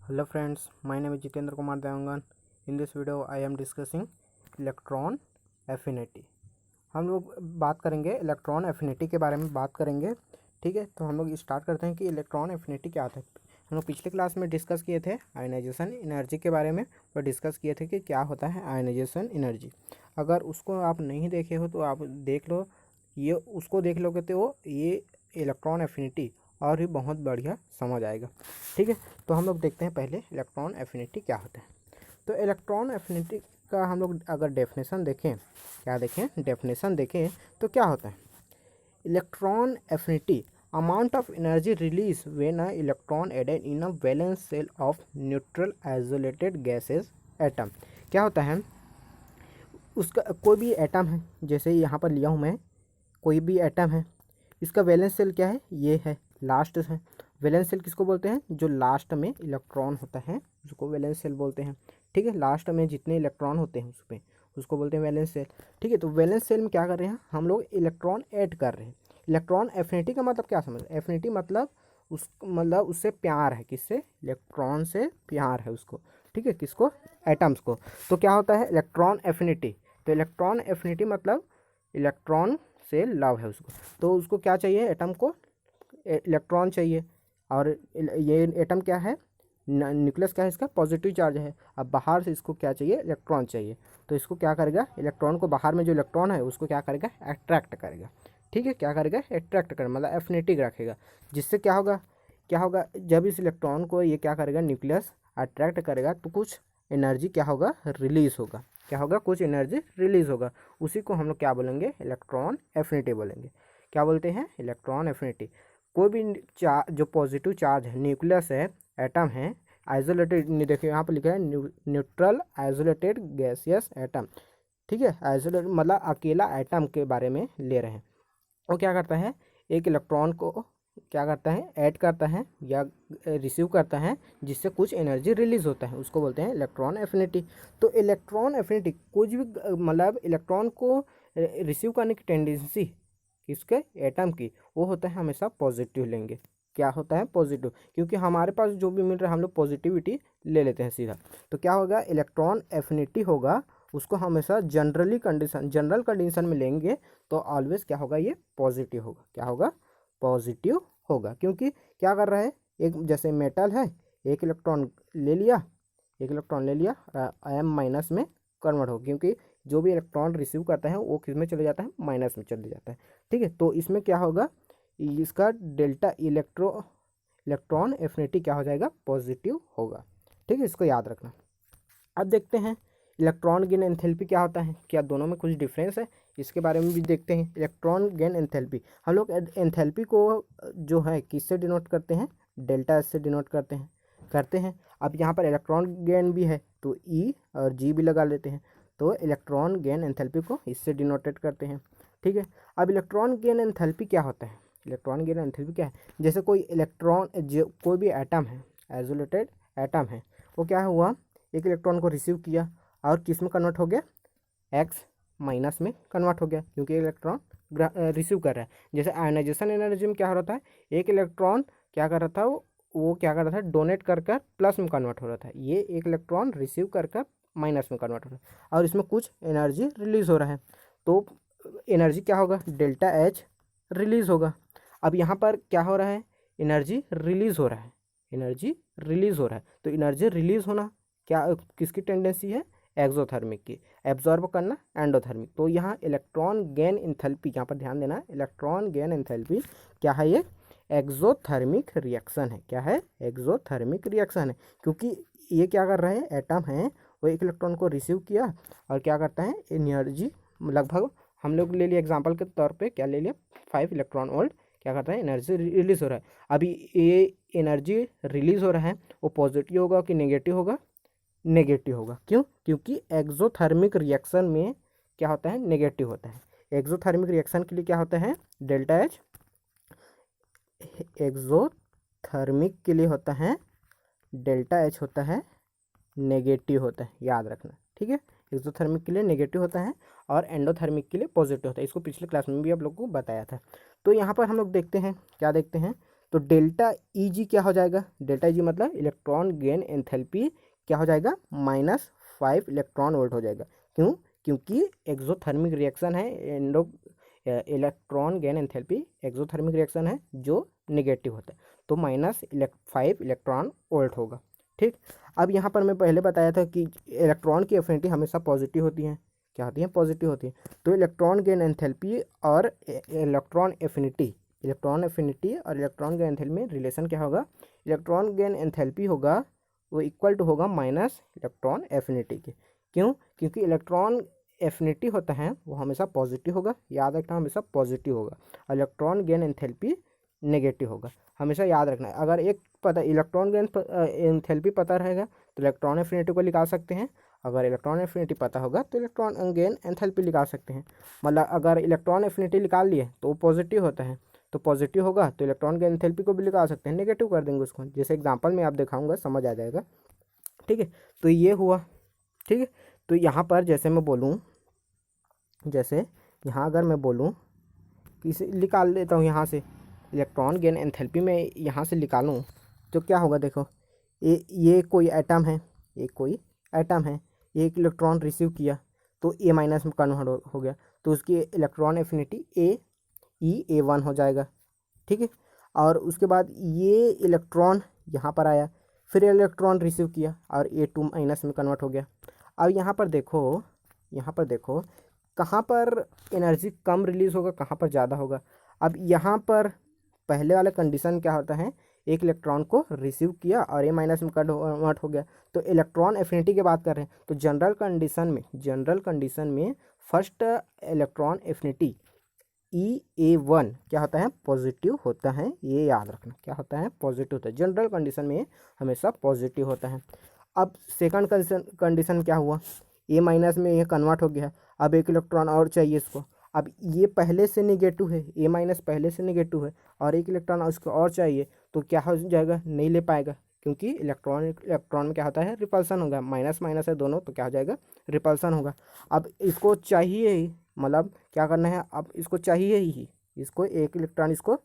Hello friends, my name is Jitendra Kumar Devangan. In this video I am discussing electron affinity. हम लोग बात करेंगे electron affinity के बारे में बात करेंगे। ठीक है, तो हम लोग स्टार्ट करते हैं कि इलेक्ट्रॉन एफिनिटी क्या होता है। हम लोग पिछले क्लास में डिस्कस किए थे आयनाइजेशन एनर्जी के बारे में, और डिस्कस किए थे कि क्या होता है आयनाइजेशन एनर्जी। अगर उसको आप नहीं देखे हो तो आप देख लो, ये उसको देख लोगे तो ये इलेक्ट्रॉन एफिनिटी और भी बहुत बढ़िया समझ आएगा। ठीक है, तो हम लोग देखते हैं पहले इलेक्ट्रॉन एफिनिटी क्या होता है। तो इलेक्ट्रॉन एफिनिटी का हम लोग अगर डेफिनेशन देखें, डेफिनेशन देखें तो क्या होता है। Electron affinity amount of energy release when a electron added in a valence shell of neutral isolated gaseous atom. क्या होता है, उसका कोई भी एटम है, जैसे यहाँ पर लिया हूँ मैं, कोई भी एटम है, इसका वैलेंस सेल क्या है, ये है, लास्ट है। वैलेंस सेल किसको बोलते हैं, जो लास्ट में इलेक्ट्रॉन होता है उसको वैलेंस सेल बोलते हैं। ठीक है, लास्ट में जितने इलेक्ट्रॉन होते हैं उसमें उसको बोलते हैं वैलेंस सेल। ठीक है, तो वैलेंस सेल में क्या कर रहे हैं, हम लोग इलेक्ट्रॉन ऐड कर रहे हैं। इलेक्ट्रॉन एफिनिटी का मतलब क्या समझ, एफिनिटी मतलब उससे प्यार है, किससे, इलेक्ट्रॉन से प्यार है उसको। ठीक है, किसको, एटम्स को। तो क्या होता है इलेक्ट्रॉन एफिनिटी, तो इलेक्ट्रॉन एफिनिटी मतलब इलेक्ट्रॉन से लव है उसको। तो उसको क्या चाहिए, एटम को इलेक्ट्रॉन चाहिए, और ये एटम क्या है, न्यूक्लियस क्या है, इसका पॉजिटिव चार्ज है। अब बाहर से इसको क्या चाहिए, इलेक्ट्रॉन चाहिए। तो इसको क्या करेगा, इलेक्ट्रॉन को, बाहर में जो इलेक्ट्रॉन है उसको क्या करेगा, अट्रैक्ट करेगा। ठीक है, क्या करेगा, अट्रैक्ट करेगा, मतलब एफिनिटी रखेगा। जिससे क्या होगा, जब इस इलेक्ट्रॉन को ये क्या करेगा, न्यूक्लियस अट्रैक्ट करेगा, तो कुछ एनर्जी क्या होगा, रिलीज होगा। क्या होगा, कुछ एनर्जी रिलीज होगा। उसी को हम लोग क्या बोलेंगे, इलेक्ट्रॉन एफिनिटी बोलेंगे। क्या बोलते हैं, इलेक्ट्रॉन एफिनिटी। कोई भी जो पॉजिटिव चार्ज है, न्यूक्लियस है, एटम है, आइसोलेटेड, देखिए यहाँ पर लिखा है न्यूट्रल आइसोलेटेड गैसियस एटम। ठीक है, आइसोलेट मतलब अकेला एटम के बारे में ले रहे हैं। वो क्या करता है, एक इलेक्ट्रॉन को क्या करता है, ऐड करता है या रिसीव करता है, जिससे कुछ एनर्जी रिलीज होता है, उसको बोलते हैं इलेक्ट्रॉन एफिनिटी। तो इलेक्ट्रॉन एफिनिटी कुछ भी मतलब इलेक्ट्रॉन को रिसीव करने की टेंडेंसी किसके, एटम की, वो होता है हमेशा पॉजिटिव लेंगे। क्या होता है, पॉजिटिव, क्योंकि हमारे पास जो भी मिल रहा है हम लोग पॉजिटिविटी ले लेते हैं सीधा। तो क्या होगा, इलेक्ट्रॉन एफिनिटी होगा, उसको हमेशा जनरल कंडीशन में लेंगे तो ऑलवेज क्या होगा, ये पॉजिटिव होगा। क्या होगा, पॉजिटिव होगा। क्योंकि क्या कर रहा है, एक जैसे मेटल है, एक इलेक्ट्रॉन ले लिया, एम माइनस में कन्वर्ट हो, क्योंकि जो भी इलेक्ट्रॉन रिसीव करता है वो किस में चले जाता है, माइनस में चले जाता है। ठीक है, तो इसमें क्या होगा, इसका डेल्टा इलेक्ट्रॉन एफिनिटी क्या हो जाएगा, पॉजिटिव होगा। ठीक है, इसको याद रखना। अब देखते हैं इलेक्ट्रॉन गेन एंथैल्पी क्या होता है, क्या दोनों में कुछ डिफरेंस है, इसके बारे में भी देखते हैं। इलेक्ट्रॉन गेन एंथैल्पी, हम लोग एंथैल्पी को जो है किससे डिनोट करते हैं, डेल्टा एस से डिनोट करते हैं। अब यहाँ पर इलेक्ट्रॉन गेन भी है तो ई और जी भी लगा लेते हैं, तो इलेक्ट्रॉन गेन एंथैल्पी को इससे डिनोटेट करते हैं। ठीक है, अब इलेक्ट्रॉन गेन एंथैल्पी क्या होता है, इलेक्ट्रॉन गेन एंथैल्पी क्या है, जैसे कोई इलेक्ट्रॉन, जो कोई भी एटम है, आइसोलेटेड एटम है, वो क्या हुआ, एक इलेक्ट्रॉन को रिसीव किया और किस में कन्वर्ट हो गया, एक्स माइनस में कन्वर्ट हो गया, क्योंकि इलेक्ट्रॉन रिसीव कर रहा है। जैसे आयनाइजेशन एनर्जी में क्या हो रहा था, एक इलेक्ट्रॉन क्या कर रहा था, वो क्या कर रहा था, डोनेट कर प्लस में कन्वर्ट हो रहा था, ये एक इलेक्ट्रॉन रिसीव कर माइनस में कन्वर्ट हो रहा है, और इसमें कुछ एनर्जी रिलीज हो रहा है। तो एनर्जी क्या होगा, डेल्टा एच रिलीज होगा। अब यहाँ पर क्या हो रहा है, एनर्जी रिलीज हो रहा है, तो एनर्जी रिलीज होना क्या, किसकी टेंडेंसी है, एक्सोथर्मिक की, एब्जॉर्ब करना एंडोथर्मिक। तो यहाँ इलेक्ट्रॉन गेन एंथैल्पी, यहाँ पर ध्यान देना, इलेक्ट्रॉन गेन एंथैल्पी क्या है, ये एक्सोथर्मिक रिएक्शन है। क्या है, एक्सोथर्मिक रिएक्शन है, क्योंकि ये क्या कर रहे हैं, एटम है, वो एक इलेक्ट्रॉन को रिसीव किया और क्या करता है, एनर्जी लगभग हम लोग ले लिया एग्जाम्पल के तौर पे, क्या ले लिया, 5 इलेक्ट्रॉन वोल्ट, क्या करता है, एनर्जी रिलीज हो रहा है। अभी ये एनर्जी रिलीज हो रहा है, वो पॉजिटिव होगा कि नेगेटिव होगा, क्यों, क्योंकि एक्सोथर्मिक रिएक्शन में क्या होता है, नेगेटिव होता है। एक्सोथर्मिक रिएक्शन के लिए क्या होता है, डेल्टा एच एक्सोथर्मिक के लिए होता है, डेल्टा एच होता है, नेगेटिव होता है, याद रखना। ठीक है, एक्सोथर्मिक के लिए नेगेटिव होता है और एंडोथर्मिक के लिए पॉजिटिव होता है। इसको पिछले क्लास में भी आप लोगों को बताया था। तो यहाँ पर हम लोग देखते हैं, क्या देखते हैं, तो डेल्टा ई जी क्या हो जाएगा, डेल्टा ई जी मतलब इलेक्ट्रॉन गेन एंथैल्पी क्या हो जाएगा, -5 इलेक्ट्रॉन वोल्ट हो जाएगा। क्यों, क्योंकि एक्सोथर्मिक रिएक्शन है, electron gain enthalpy exothermic reaction है जो नेगेटिव होता है, तो -5 इलेक्ट्रॉन वोल्ट होगा। ठीक, अब यहाँ पर मैं पहले बताया था कि इलेक्ट्रॉन की एफिनिटी हमेशा पॉजिटिव होती है, क्या होती है, पॉजिटिव होती है। तो इलेक्ट्रॉन गेन एंथैल्पी और इलेक्ट्रॉन एफिनिटी और इलेक्ट्रॉन गेन एंथैल्पी में रिलेशन क्या होगा, इलेक्ट्रॉन गेन एंथैल्पी होगा वो इक्वल टू होगा माइनस इलेक्ट्रॉन एफिनिटी के। क्यों, क्योंकि इलेक्ट्रॉन एफिनिटी होता है वो हमेशा पॉजिटिव होगा, याद रखना हमेशा पॉजिटिव होगा, इलेक्ट्रॉन गेन एंथैल्पी नेगेटिव होगा, हमेशा याद रखना है। अगर एक पता इलेक्ट्रॉन गेन एंथैल्पी पता रहेगा तो इलेक्ट्रॉन एफिनिटी को निकाल सकते हैं, अगर इलेक्ट्रॉन एफिनिटी पता होगा तो इलेक्ट्रॉन गेन एंथैल्पी निकाल सकते हैं। मतलब अगर इलेक्ट्रॉन एफिनिटी निकाल लिए तो वो पॉजिटिव होता है, तो पॉजिटिव होगा तो इलेक्ट्रॉन गेन एंथैल्पी को भी निकाल सकते हैं, नेगेटिव कर देंगे उसको, जैसे एग्जांपल में आप दिखाऊंगा समझ आ जाएगा। ठीक है, तो ये हुआ। ठीक है, तो यहाँ पर जैसे मैं बोलूँ, जैसे यहाँ अगर मैं बोलूँ किसी निकाल लेता हूँ यहाँ से इलेक्ट्रॉन गेन एंथैल्पी में यहाँ से निकालूँ तो क्या होगा, देखो ये कोई एटम है, ये कोई एटम है, एक इलेक्ट्रॉन रिसीव किया तो ए माइनस में कन्वर्ट हो गया, तो उसकी इलेक्ट्रॉन एफिनिटी A1 हो जाएगा। ठीक है, और उसके बाद ये इलेक्ट्रॉन यहाँ पर आया, फिर इलेक्ट्रॉन रिसीव किया और A2 माइनस में कन्वर्ट हो गया। अब यहाँ पर देखो कहाँ पर एनर्जी कम रिलीज होगा, कहाँ पर ज़्यादा होगा। अब यहाँ पर पहले वाला कंडीशन क्या होता है, एक इलेक्ट्रॉन को रिसीव किया और ए माइनस में कन्वर्ट हो गया, तो इलेक्ट्रॉन एफिनिटी की बात कर रहे हैं, तो जनरल कंडीशन में फर्स्ट इलेक्ट्रॉन एफिनिटी E1 क्या होता है, पॉजिटिव होता है, ये याद रखना, क्या होता है, पॉजिटिव होता है, जनरल कंडीशन में हमेशा पॉजिटिव होता है। अब सेकंड कंडीशन क्या हुआ, ए माइनस में ये कन्वर्ट हो गया, अब एक इलेक्ट्रॉन और चाहिए इसको, अब ये पहले से नेगेटिव है, ए माइनस पहले से नेगेटिव है और एक इलेक्ट्रॉन उसको और चाहिए, तो क्या हो जाएगा, नहीं ले पाएगा, क्योंकि इलेक्ट्रॉन में क्या होता है, रिपल्सन होगा, माइनस माइनस है दोनों, तो क्या हो जाएगा, रिपल्सन होगा। अब इसको चाहिए ही, मतलब क्या करना है, अब इसको चाहिए ही, इसको एक इलेक्ट्रॉन इसको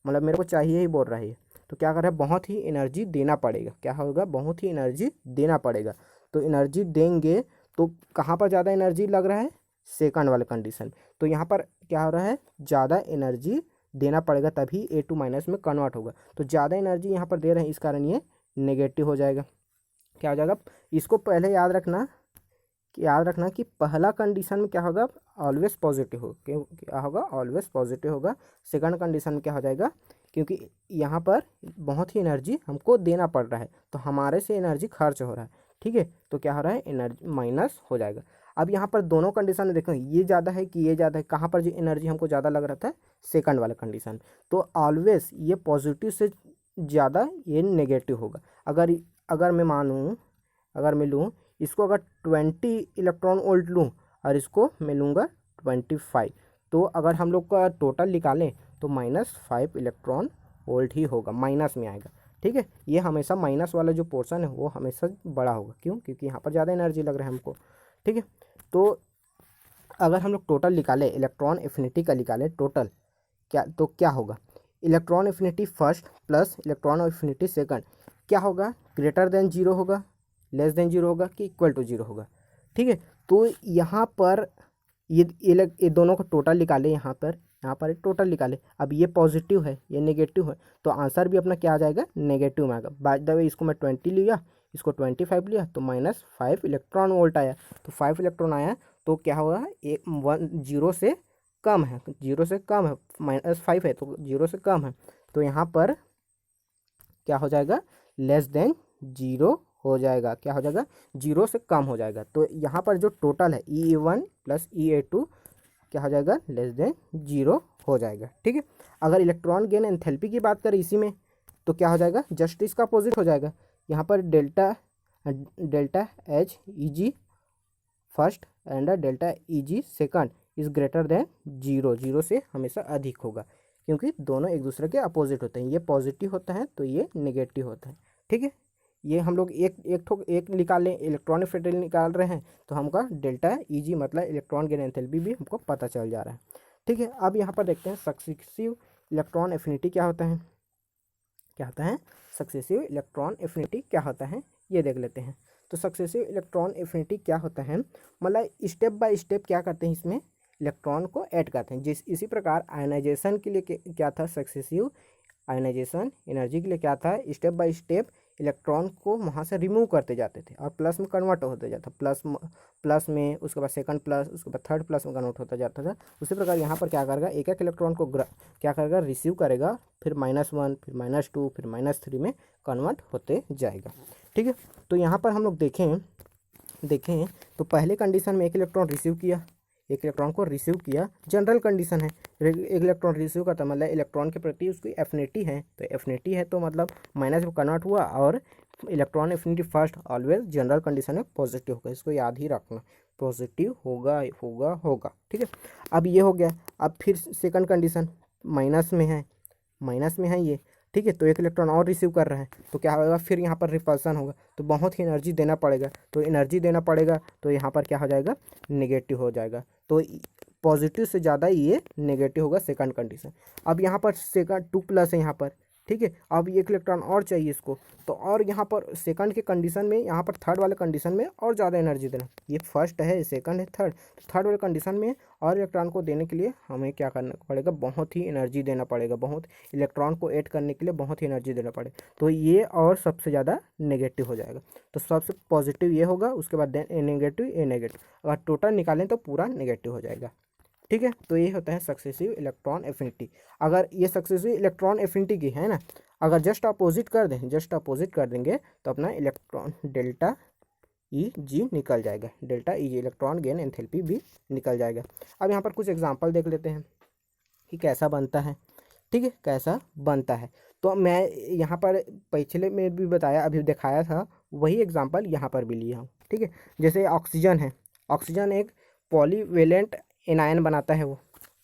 मतलब मेरे को चाहिए ही बोल रहा है, तो क्या कर रहा है, बहुत ही एनर्जी देना पड़ेगा, क्या होगा, बहुत ही एनर्जी देना पड़ेगा। तो एनर्जी देंगे तो कहाँ पर ज़्यादा एनर्जी लग रहा है, सेकंड वाले कंडीशन, तो यहाँ पर क्या हो रहा है, ज़्यादा एनर्जी देना पड़ेगा तभी A2 माइनस में कन्वर्ट होगा, तो ज़्यादा एनर्जी यहाँ पर दे रहे हैं, इस कारण ये नेगेटिव हो जाएगा। क्या हो जाएगा, इसको पहले याद रखना कि पहला कंडीशन में क्या होगा, ऑलवेज पॉजिटिव हो, क्या होगा, ऑलवेज पॉजिटिव होगा। सेकंड कंडीशन में क्या हो जाएगा, क्योंकि यहाँ पर बहुत ही एनर्जी हमको देना पड़ रहा है, तो हमारे से एनर्जी खर्च हो रहा है। ठीक है, तो क्या हो रहा है, एनर्जी माइनस हो जाएगा। अब यहाँ पर दोनों कंडीशन में देखो, ये ज़्यादा है कि ये ज़्यादा है, कहाँ पर जो एनर्जी हमको ज़्यादा लग रहा था, सेकंड वाला कंडीशन, तो ऑलवेज ये पॉजिटिव से ज़्यादा ये नेगेटिव होगा। अगर मैं लूँ इसको, अगर 20 इलेक्ट्रॉन वोल्ट लूँ और इसको मैं लूँगा 25, तो अगर हम लोग का टोटल निकालें तो -5 इलेक्ट्रॉन वोल्ट ही होगा, माइनस में आएगा। ठीक है, ये हमेशा माइनस वाला जो पोर्शन है वो हमेशा बड़ा होगा, क्यों, क्योंकि यहाँ पर ज़्यादा एनर्जी लग रहा है हमको। ठीक है, तो अगर हम लोग टोटल निकालें, इलेक्ट्रॉन एफिनिटी का निकालें टोटल, क्या होगा, electron affinity first plus electron affinity second क्या होगा, ग्रेटर देन जीरो होगा, लेस देन जीरो होगा, कि इक्वल टू जीरो होगा। ठीक है, तो यहाँ पर ये दोनों का टोटल निकाले, यहाँ पर एक टोटल निकाले। अब ये पॉजिटिव है, ये नेगेटिव है, तो आंसर भी अपना क्या आ जाएगा, नेगेटिव में आएगा। बाय द वे इसको मैं 20 लिया, इसको 25 लिया, तो -5 इलेक्ट्रॉन वोल्ट आया, तो 5 इलेक्ट्रॉन आया, तो क्या होगा, 0 से कम है, -5 है तो 0 से कम है, तो यहाँ पर क्या हो जाएगा, लेस देन जीरो हो जाएगा, क्या हो जाएगा, 0 से कम हो जाएगा। तो यहाँ पर जो टोटल है E1 प्लस E2 क्या हो जाएगा, लेस देन जीरो हो जाएगा। ठीक है, अगर इलेक्ट्रॉन गेन एंथैल्पी की बात करें इसी में, तो क्या हो जाएगा, जस्ट इसका अपोजिट हो जाएगा। यहाँ पर delta H Eg first and delta Eg second is greater than zero, zero से हमेशा अधिक होगा, क्योंकि दोनों एक दूसरे के अपोजिट होते हैं, ये पॉजिटिव होता है तो ये नेगेटिव होता है। ठीक है, ये हम लोग एक निकाल लें, इलेक्ट्रॉनिक एफिनिटी निकाल रहे हैं, तो हमका डेल्टा Eg मतलब इलेक्ट्रॉन गेन एंथैल्पी भी हमको पता चल जा रहा है। ठीक है, अब यहाँ पर देखते हैं सक्सेसिव इलेक्ट्रॉन एफिनिटी क्या होता है। क्या होता है, सक्सेसिव इलेक्ट्रॉन एफिनिटी क्या होता है ये देख लेते हैं। तो सक्सेसिव इलेक्ट्रॉन एफिनिटी क्या होता है, मतलब स्टेप बाय स्टेप क्या करते हैं, इसमें इलेक्ट्रॉन को ऐड करते हैं। इसी प्रकार आयनाइजेशन के लिए क्या था, सक्सेसिव आयनाइजेशन एनर्जी के लिए क्या था, स्टेप बाय स्टेप इलेक्ट्रॉन को वहाँ से रिमूव करते जाते थे और प्लस में कन्वर्ट होते जाता, प्लस में, उसके बाद सेकंड प्लस, उसके बाद थर्ड प्लस में कन्वर्ट होता जाता था। उसी प्रकार यहाँ पर क्या करेगा, एक एक इलेक्ट्रॉन को क्या करेगा, रिसीव करेगा, फिर -1, फिर -2, फिर -3 में कन्वर्ट होते जाएगा। ठीक है, तो यहाँ पर हम लोग देखें तो पहले कंडीशन में एक इलेक्ट्रॉन रिसीव किया, एक इलेक्ट्रॉन को रिसीव किया, जनरल कंडीशन है, एक इलेक्ट्रॉन रिसीव करता मतलब इलेक्ट्रॉन के प्रति उसकी एफिनिटी है, तो एफिनिटी है तो मतलब माइनस में कन्वर्ट हुआ, और electron affinity first always general condition में पॉजिटिव होगा, इसको याद ही रखना, पॉजिटिव होगा होगा होगा। ठीक है, अब ये हो गया। अब फिर सेकंड कंडीशन माइनस में है ये। ठीक है, तो एक इलेक्ट्रॉन और रिसीव कर रहा है, तो क्या होगा, फिर यहाँ पर रिपल्सन होगा, तो बहुत ही एनर्जी देना पड़ेगा, तो एनर्जी देना पड़ेगा, तो यहाँ पर क्या हो जाएगा, नेगेटिव हो जाएगा। तो पॉजिटिव से ज़्यादा ये नेगेटिव होगा सेकंड कंडीशन। अब यहाँ पर सेकंड 2+ है यहाँ पर। ठीक है, अब एक इलेक्ट्रॉन और चाहिए इसको, तो और यहाँ पर सेकंड के कंडीशन में, यहाँ पर थर्ड वाले कंडीशन में और ज़्यादा एनर्जी देना, ये फर्स्ट है, सेकंड है, थर्ड वाले कंडीशन में और इलेक्ट्रॉन को देने के लिए हमें क्या करना पड़ेगा, बहुत ही एनर्जी देना पड़ेगा, बहुत इलेक्ट्रॉन को ऐड करने के लिए बहुत ही एनर्जी देना पड़ेगा, तो ये और सबसे ज़्यादा नेगेटिव हो जाएगा। तो सबसे पॉजिटिव ये होगा, उसके बाद नेगेटिव, ये नेगेटिव, अगर टोटल निकालें तो पूरा नेगेटिव हो जाएगा। ठीक है, तो ये होता है सक्सेसिव इलेक्ट्रॉन एफिनिटी। अगर ये सक्सेसिव इलेक्ट्रॉन एफिनिटी की है ना, अगर जस्ट अपोजिट कर देंगे तो अपना इलेक्ट्रॉन डेल्टा ई जी निकल जाएगा, डेल्टा ई जी इलेक्ट्रॉन गेन एंथैल्पी भी निकल जाएगा। अब यहाँ पर कुछ एग्जांपल देख लेते हैं कि कैसा बनता है। ठीक है, कैसा बनता है, तो मैं यहाँ पर पिछले में भी बताया, अभी दिखाया था, वही एग्जांपल यहाँ पर भी लिया हूँ। ठीक है, जैसे ऑक्सीजन है, ऑक्सीजन एक पॉलीवेलेंट एनायन बनाता है, वो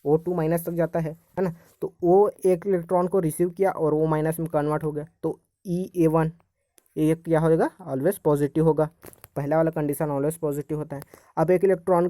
O2- तक जाता है ना, तो वो एक इलेक्ट्रॉन को रिसीव किया और वो माइनस में कन्वर्ट हो गया, तो EA1 ये क्या हो जाएगा, ऑलवेज पॉजिटिव होगा, पहला वाला कंडीशन ऑलवेज पॉजिटिव होता है। अब एक इलेक्ट्रॉन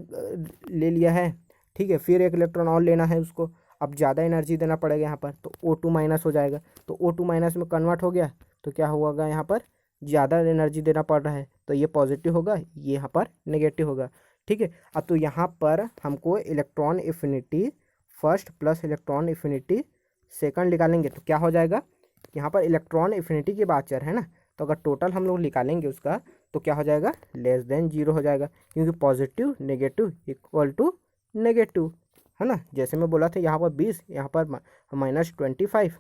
ले लिया है, ठीक है, फिर एक इलेक्ट्रॉन और लेना है उसको, अब ज़्यादा एनर्जी देना पड़ेगा यहाँ पर, तो O2- हो जाएगा, तो O2- में कन्वर्ट हो गया, तो क्या होगा, यहाँ पर ज़्यादा एनर्जी देना पड़ रहा है, तो ये पॉजिटिव होगा, ये यहाँ पर नेगेटिव होगा। ठीक है, अब तो यहाँ पर हमको electron affinity first plus electron affinity second निकालेंगे, तो क्या हो जाएगा, यहाँ पर इलेक्ट्रॉन एफिनिटी की बात चल रहा है ना, तो अगर टोटल हम लोग निकालेंगे उसका, तो क्या हो जाएगा, <0 हो जाएगा, क्योंकि positive negative equal to negative है ना। जैसे मैं बोला था, यहाँ पर 20, यहाँ पर -25,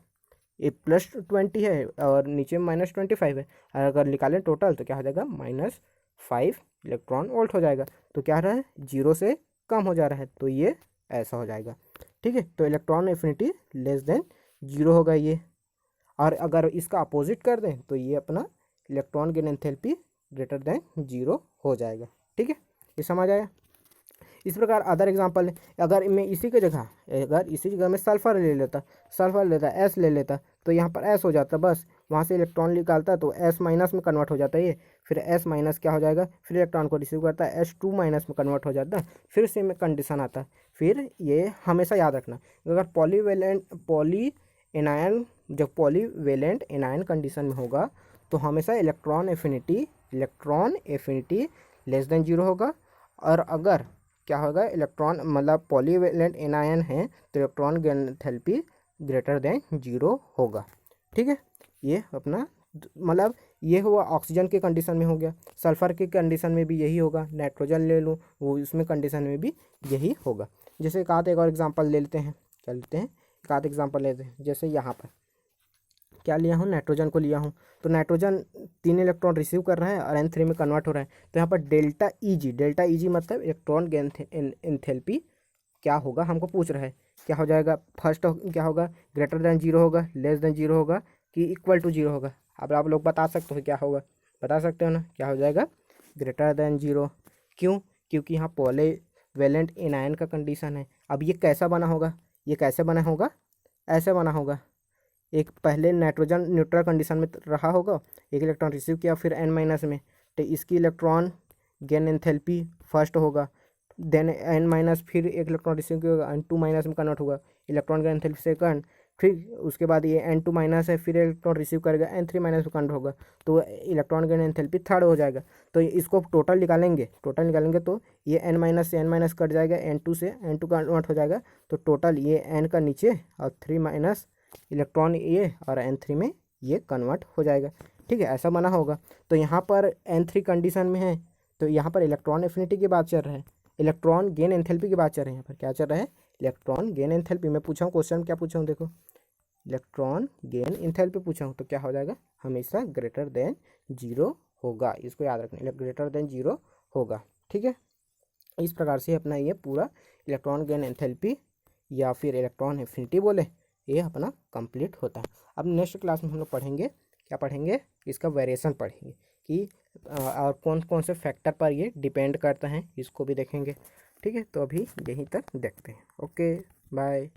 ये +20 है और नीचे -25 है, अगर निकालें टोटल तो क्या हो जाएगा, -5 इलेक्ट्रॉन वोल्ट हो जाएगा, तो क्या रहा है, 0 से कम हो जा रहा है, तो ये ऐसा हो जाएगा। ठीक है, तो इलेक्ट्रॉन एफिनिटी <0 होगा ये, और अगर इसका अपोजिट कर दें तो ये अपना इलेक्ट्रॉन गेन एंथैल्पी <0 हो जाएगा। ठीक है, ये समझ आया। इस प्रकार अदर एग्जांपल है, अगर मैं इसी जगह में सल्फर ले लेता एस ले लेता, तो यहाँ पर एस हो जाता, बस वहाँ से इलेक्ट्रॉन निकालता तो S- में कन्वर्ट हो जाता है ये, फिर S- क्या हो जाएगा, फिर इलेक्ट्रॉन को रिसीव करता है, H2- में कन्वर्ट हो जाता है, फिर सेम कंडीशन आता है। फिर ये हमेशा याद रखना, अगर पॉलीवेलेंट एनायन कंडीशन में होगा तो हमेशा इलेक्ट्रॉन एफिनिटी <0 होगा, और अगर क्या होगा, इलेक्ट्रॉन मतलब पॉलीवेलेंट एनायन है तो इलेक्ट्रॉन गेन एंथैल्पी <0 होगा। ठीक है, ये अपना मतलब ये हुआ ऑक्सीजन के कंडीशन में हो गया, सल्फर के कंडीशन में भी यही होगा, नाइट्रोजन ले लूँ वो इसमें कंडीशन में भी यही होगा। जैसे एक आध एक और एग्जांपल ले लेते हैं, एक आध एग्जांपल लेते हैं, जैसे यहाँ पर क्या लिया हूँ, नाइट्रोजन को लिया हूँ, तो नाइट्रोजन 3 इलेक्ट्रॉन रिसीव कर रहा है और N3 में कन्वर्ट हो रहा है, तो यहाँ पर डेल्टा ई जी मतलब इलेक्ट्रॉन गेन एंथैल्पी क्या होगा हमको पूछ रहा है, क्या हो जाएगा, फर्स्ट क्या होगा, <0 होगा, <0 होगा कि इक्वल टू 0 होगा। अब आप लोग बता सकते हो क्या होगा, बता सकते हो ना, क्या हो जाएगा, <0। क्यों, क्योंकि यहाँ पॉलीवेलेंट एनायन का कंडीशन है। अब ये कैसा बना होगा, ऐसे बना होगा, एक पहले नाइट्रोजन न्यूट्रल कंडीशन में रहा होगा, एक इलेक्ट्रॉन रिसीव किया फिर N- में, तो इसकी इलेक्ट्रॉन गेन एंथैल्पी फर्स्ट होगा, देन N- फिर एक इलेक्ट्रॉन रिसीव किया N2- में कन्वर्ट होगा, इलेक्ट्रॉन गेन एंथैल्पी सेकंड, फिर उसके बाद ये N2 माइनस है, फिर इलेक्ट्रॉन रिसीव करेगा, N3 माइनस में कन्वर्ट होगा, तो इलेक्ट्रॉन गेन एंथैल्पी थर्ड हो जाएगा। तो इसको टोटल निकालेंगे तो ये N माइनस से N माइनस कट जाएगा, N2 से N2 कन्वर्ट हो जाएगा, तो टोटल ये N का नीचे और 3 माइनस इलेक्ट्रॉन ये और N3 में ये कन्वर्ट हो जाएगा। ठीक है, ऐसा बना होगा। तो यहाँ पर N3 कंडीशन में है, तो यहाँ पर इलेक्ट्रॉन एफिनिटी की बात चल रहा है, इलेक्ट्रॉन गेन एंथैल्पी की बात चल रही है। यहाँ पर क्या चल रहा है, इलेक्ट्रॉन गेन एंथैल्पी। मैं पूछा हूँ क्वेश्चन, क्या पूछा हूँ देखो, इलेक्ट्रॉन गेन एंथैल्पी पूछा हूँ, तो क्या हो जाएगा, हमेशा ग्रेटर देन जीरो होगा। इसको याद रखना, ग्रेटर देन जीरो होगा। ठीक है, इस प्रकार से अपना ये पूरा इलेक्ट्रॉन गेन एंथैल्पी या फिर इलेक्ट्रॉन एफिनिटी बोले, ये अपना कंप्लीट होता है। अब नेक्स्ट क्लास में हम लोग पढ़ेंगे, क्या पढ़ेंगे, इसका वेरिएशन पढ़ेंगे कि और कौन कौन से फैक्टर पर ये डिपेंड करता है, इसको भी देखेंगे। ठीक है, तो अभी यहीं तक देखते हैं। Okay, bye.